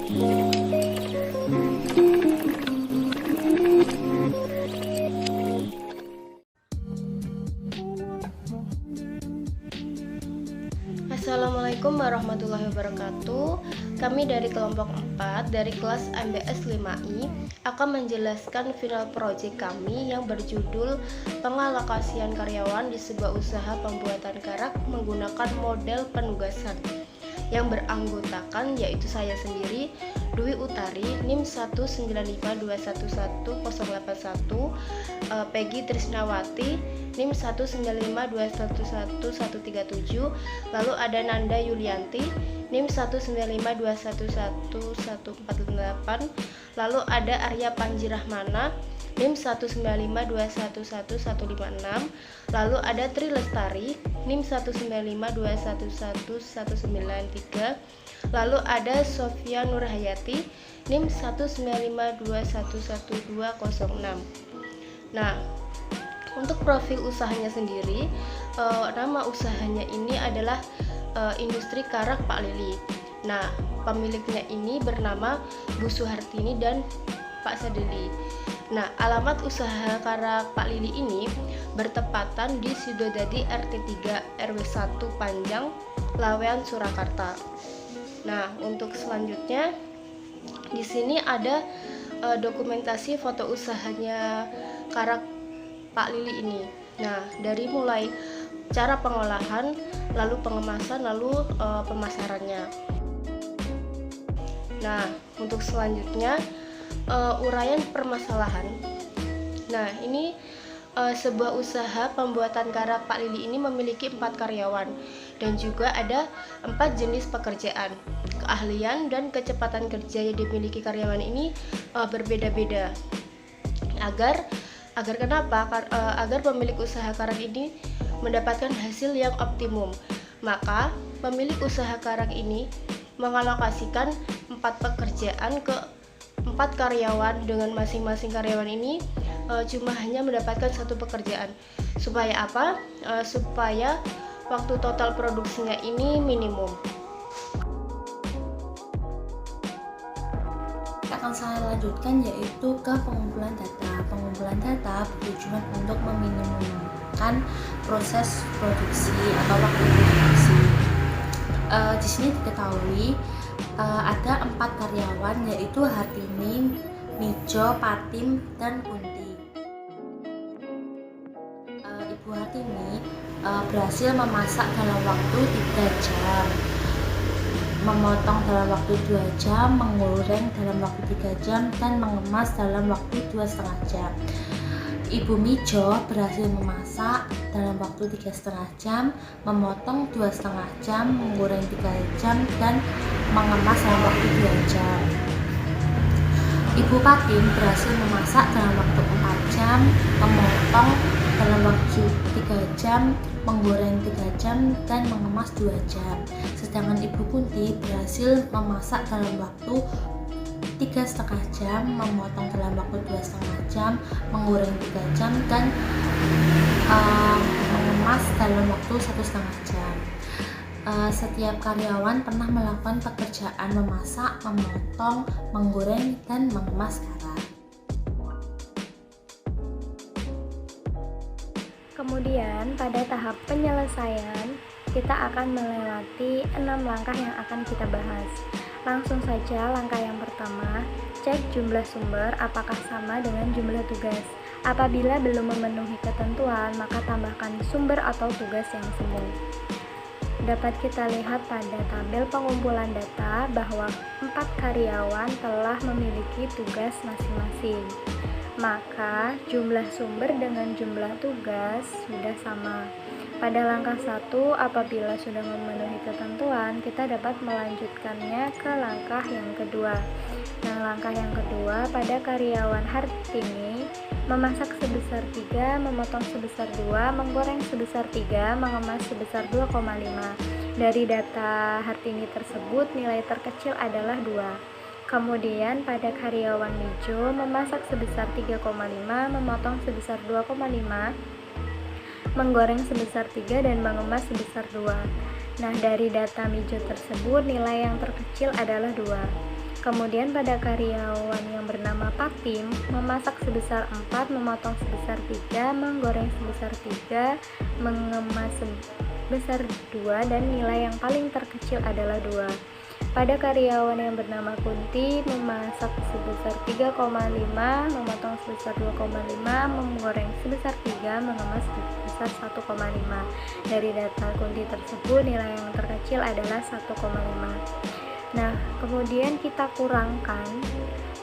Assalamualaikum warahmatullahi wabarakatuh. Kami dari kelompok 4 dari kelas MBS 5I akan menjelaskan final project kami yang berjudul pengalokasian karyawan di sebuah usaha pembuatan karak menggunakan model penugasan, yang beranggotakan yaitu saya sendiri, Dwi Utari, NIM 195211081, Peggy Trisnawati, NIM 195211137, lalu ada Nanda Yulianti, NIM 195211148, lalu ada Arya Panji Rahmana, NIM 195211156, lalu ada Tri Lestari, NIM 195211193, lalu ada Sofia Nurhayati, NIM 195211206. Nah, untuk profil usahanya sendiri, nama usahanya ini adalah Industri Karak Pak Lili. Nah, pemiliknya ini bernama Bu Suhartini dan Pak Sadili. Nah, alamat usaha Karak Pak Lili ini bertepatan di Sidodadi RT 3 RW 1 Panjang, Lawean, Surakarta. Nah, untuk selanjutnya di sini ada dokumentasi foto usahanya Karak Pak Lili ini. Nah, dari mulai cara pengolahan, lalu pengemasan, lalu pemasarannya. Nah, untuk selanjutnya uraian permasalahan. Nah, ini sebuah usaha pembuatan karak Pak Lili ini memiliki 4 karyawan dan juga ada 4 jenis pekerjaan. Keahlian dan kecepatan kerja yang dimiliki karyawan ini berbeda-beda. Agar kenapa? Agar pemilik usaha karak ini mendapatkan hasil yang optimum, maka pemilik usaha karak ini mengalokasikan 4 pekerjaan ke 4 karyawan, dengan masing-masing karyawan ini cuma hanya mendapatkan 1 pekerjaan. Supaya apa? Supaya waktu total produksinya ini minimum. Akan saya lanjutkan yaitu ke pengumpulan data. Pengumpulan data bertujuan untuk meminimumkan proses produksi atau waktu produksi. Di sini diketahui ada 4 karyawan yaitu Hartini, Mijo, Patim, dan Kunti. Ibu Hartini berhasil memasak dalam waktu 3 jam, memotong dalam waktu 2 jam, menggoreng dalam waktu 3 jam, dan mengemas dalam waktu 2,5 jam. Ibu Mijo berhasil memasak dalam waktu 3,5 jam, memotong 2,5 jam, menggoreng 3 jam, dan mengemas dalam waktu 2 jam. Ibu Patim berhasil memasak dalam waktu 4 jam, memotong dalam waktu 3 jam, menggoreng 3 jam, dan mengemas 2 jam. Sedangkan Ibu Kunti berhasil memasak dalam waktu 3,5 jam, memotong dalam waktu 2,5 jam, menggoreng 3 jam, dan mengemas dalam waktu 1,5 jam. Setiap karyawan pernah melakukan pekerjaan memasak, memotong, menggoreng, dan mengemas karak. Kemudian pada tahap penyelesaian kita akan melewati 6 langkah yang akan kita bahas. Langsung saja langkah yang pertama, cek jumlah sumber apakah sama dengan jumlah tugas. Apabila belum memenuhi ketentuan, maka tambahkan sumber atau tugas yang semu. Dapat kita lihat pada tabel pengumpulan data bahwa 4 karyawan telah memiliki tugas masing-masing. Maka jumlah sumber dengan jumlah tugas sudah sama. Pada langkah 1, apabila sudah memenuhi ketentuan, kita dapat melanjutkannya ke langkah yang kedua. Nah, langkah yang kedua, pada karyawan Hartini, memasak sebesar 3, memotong sebesar 2, menggoreng sebesar 3, mengemas sebesar 2,5. Dari data Hartini tersebut, nilai terkecil adalah 2. Kemudian pada karyawan Mijo, memasak sebesar 3,5, memotong sebesar 2,5, menggoreng sebesar 3, dan mengemas sebesar 2. Nah, dari data Mijo tersebut nilai yang terkecil adalah 2. Kemudian pada karyawan yang bernama Patim, memasak sebesar 4, memotong sebesar 3, menggoreng sebesar 3, mengemas sebesar 2, dan nilai yang paling terkecil adalah 2. Pada karyawan yang bernama Kunti, memasak sebesar 3,5, memotong sebesar 2,5, menggoreng sebesar 3, mengemas sebesar 1,5. Dari data Kunti tersebut, nilai yang terkecil adalah 1,5. Nah, kemudian kita kurangkan,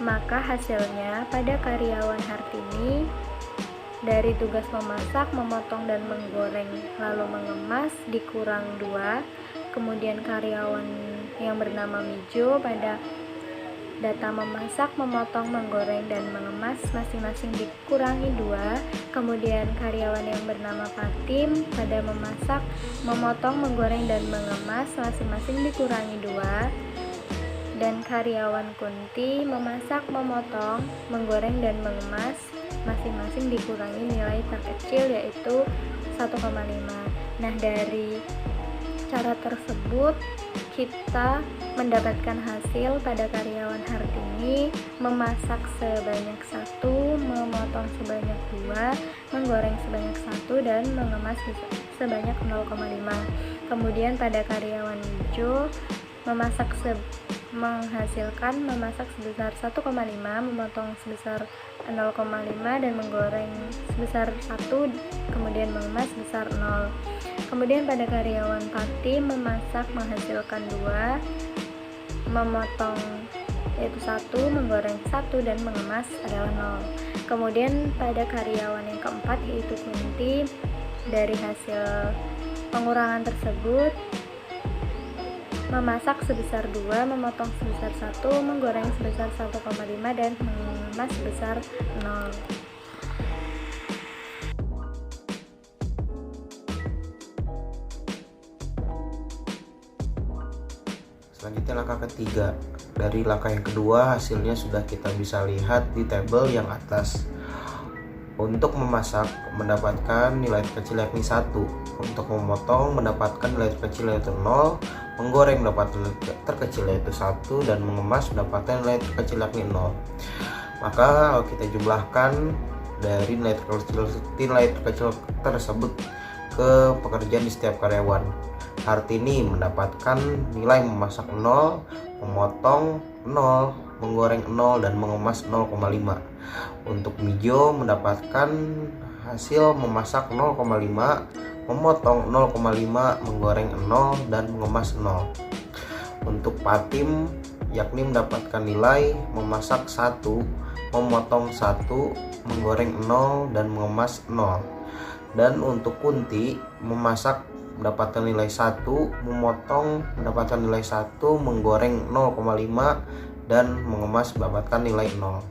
maka hasilnya pada karyawan Hartini, dari tugas memasak, memotong, dan menggoreng, lalu mengemas dikurang 2. Kemudian karyawan yang bernama Mijo pada data memasak, memotong, menggoreng, dan mengemas masing-masing dikurangi 2. Kemudian karyawan yang bernama Patim pada memasak, memotong, menggoreng, dan mengemas masing-masing dikurangi 2. Dan karyawan Kunti memasak, memotong, menggoreng, dan mengemas masing-masing dikurangi nilai terkecil yaitu 1,5. Nah, dari cara tersebut kita mendapatkan hasil pada karyawan Hartini memasak sebanyak 1, memotong sebanyak 2, menggoreng sebanyak 1, dan mengemas sebanyak 0,5. Kemudian pada karyawan Mijo menghasilkan memasak sebesar 1,5, memotong sebesar 0,5, dan menggoreng sebesar 1, kemudian mengemas sebesar 0. Kemudian pada karyawan Pati memasak menghasilkan 2, memotong yaitu 1, menggoreng 1, dan mengemas adalah 0. Kemudian pada karyawan yang keempat yaitu Kunti, dari hasil pengurangan tersebut memasak sebesar 2, memotong sebesar 1, menggoreng sebesar 1,5, dan mengemas sebesar 0. Selanjutnya langkah ketiga. Dari langkah yang kedua hasilnya sudah kita bisa lihat di tabel yang atas. Untuk memasak mendapatkan nilai terkecil yakni 1, untuk memotong mendapatkan nilai terkecil yaitu 0, menggoreng mendapatkan nilai terkecil yaitu 1, dan mengemas mendapatkan nilai terkecil yakni 0. Maka kalau kita jumlahkan dari nilai terkecil tersebut ke pekerjaan di setiap karyawan, Hartini mendapatkan nilai memasak 0, memotong 0, menggoreng 0, dan mengemas 0,5. Untuk Mijo mendapatkan hasil memasak 0,5, memotong 0,5, menggoreng 0, dan mengemas 0. Untuk Patim yakni mendapatkan nilai memasak 1, memotong 1, menggoreng 0, dan mengemas 0. Dan untuk Kunti memasak mendapatkan nilai 1, memotong mendapatkan nilai 1, menggoreng 0,5, dan mengemas mendapatkan nilai 0.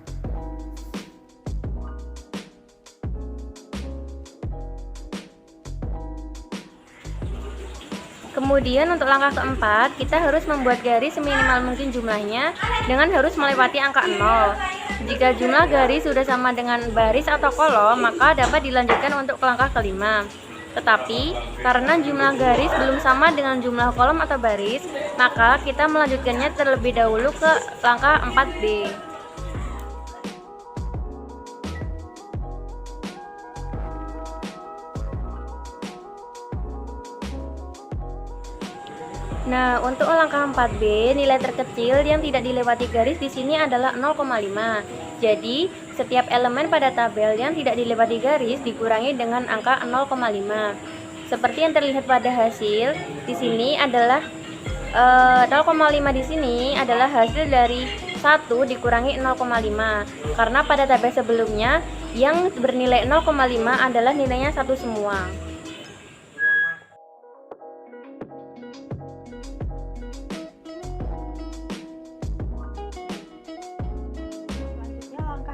Kemudian untuk langkah keempat, kita harus membuat garis seminimal mungkin jumlahnya dengan harus melewati angka 0. Jika jumlah garis sudah sama dengan baris atau kolom, maka dapat dilanjutkan untuk ke langkah kelima. Tetapi, karena jumlah garis belum sama dengan jumlah kolom atau baris, maka kita melanjutkannya terlebih dahulu ke langkah 4B. Nah, untuk langkah 4B, nilai terkecil yang tidak dilewati garis di sini adalah 0,5. Jadi, setiap elemen pada tabel yang tidak dilewati garis dikurangi dengan angka 0,5. Seperti yang terlihat pada hasil, di sini adalah 0,5 di sini adalah hasil dari 1 dikurangi 0,5. Karena pada tabel sebelumnya yang bernilai 0,5 adalah nilainya 1 semua.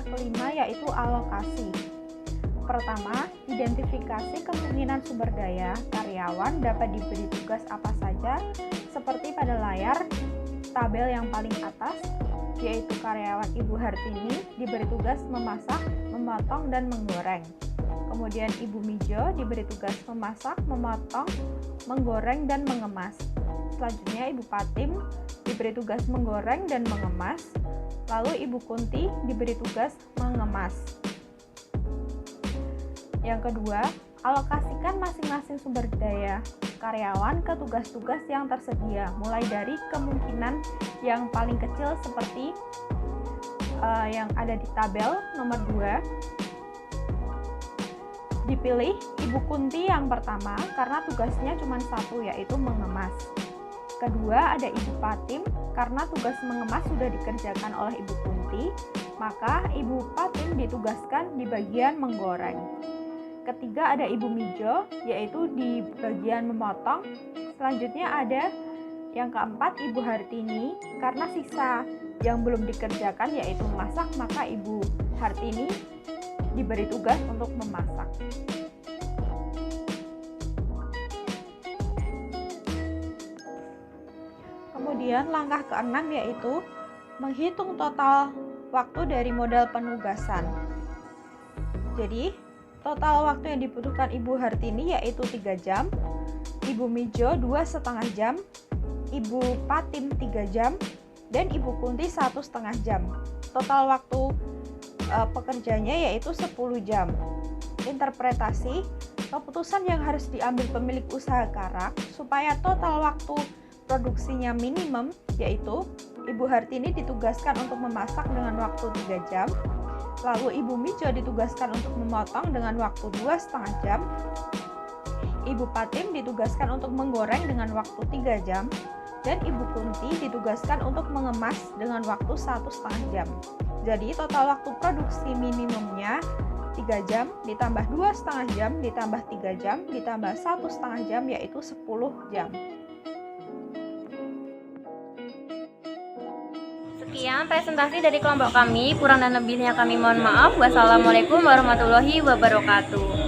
Kelima yaitu alokasi. Pertama, identifikasi kemungkinan sumber daya karyawan dapat diberi tugas apa saja, seperti pada layar tabel yang paling atas, yaitu karyawan Ibu Hartini diberi tugas memasak, memotong, dan menggoreng. Kemudian Ibu Mijo diberi tugas memasak, memotong, menggoreng dan mengemas. Selanjutnya Ibu Patim diberi tugas menggoreng dan mengemas, lalu Ibu Kunti diberi tugas mengemas. Yang kedua, alokasikan masing-masing sumber daya karyawan ke tugas-tugas yang tersedia, mulai dari kemungkinan yang paling kecil seperti yang ada di tabel nomor 2. Dipilih Ibu Kunti yang pertama karena tugasnya cuma satu, yaitu mengemas. Kedua ada Ibu Patim karena tugas mengemas sudah dikerjakan oleh Ibu Kunti, maka Ibu Patim ditugaskan di bagian menggoreng. Ketiga ada Ibu Mijo, yaitu di bagian memotong. Selanjutnya ada yang keempat Ibu Hartini, karena sisa yang belum dikerjakan yaitu memasak, maka Ibu Hartini diberi tugas untuk memasak. Kemudian langkah ke-6 yaitu menghitung total waktu dari modal penugasan. Jadi total waktu yang dibutuhkan Ibu Hartini yaitu 3 jam, Ibu Mijo 2,5 jam, Ibu Patim 3 jam, dan Ibu Kunti 1,5 jam. Total waktu pekerjanya yaitu 10 jam. Interpretasi, keputusan yang harus diambil pemilik usaha karak supaya total waktu produksinya minimum, yaitu Ibu Hartini ditugaskan untuk memasak dengan waktu 3 jam, lalu Ibu Mijo ditugaskan untuk memotong dengan waktu 2,5 jam, Ibu Patim ditugaskan untuk menggoreng dengan waktu 3 jam, dan Ibu Kunti ditugaskan untuk mengemas dengan waktu 1,5 jam. Jadi total waktu produksi minimumnya 3 jam, ditambah 2,5 jam, ditambah 3 jam, ditambah 1,5 jam, yaitu 10 jam. Sekian presentasi dari kelompok kami, kurang dan lebihnya kami mohon maaf. Wassalamualaikum warahmatullahi wabarakatuh.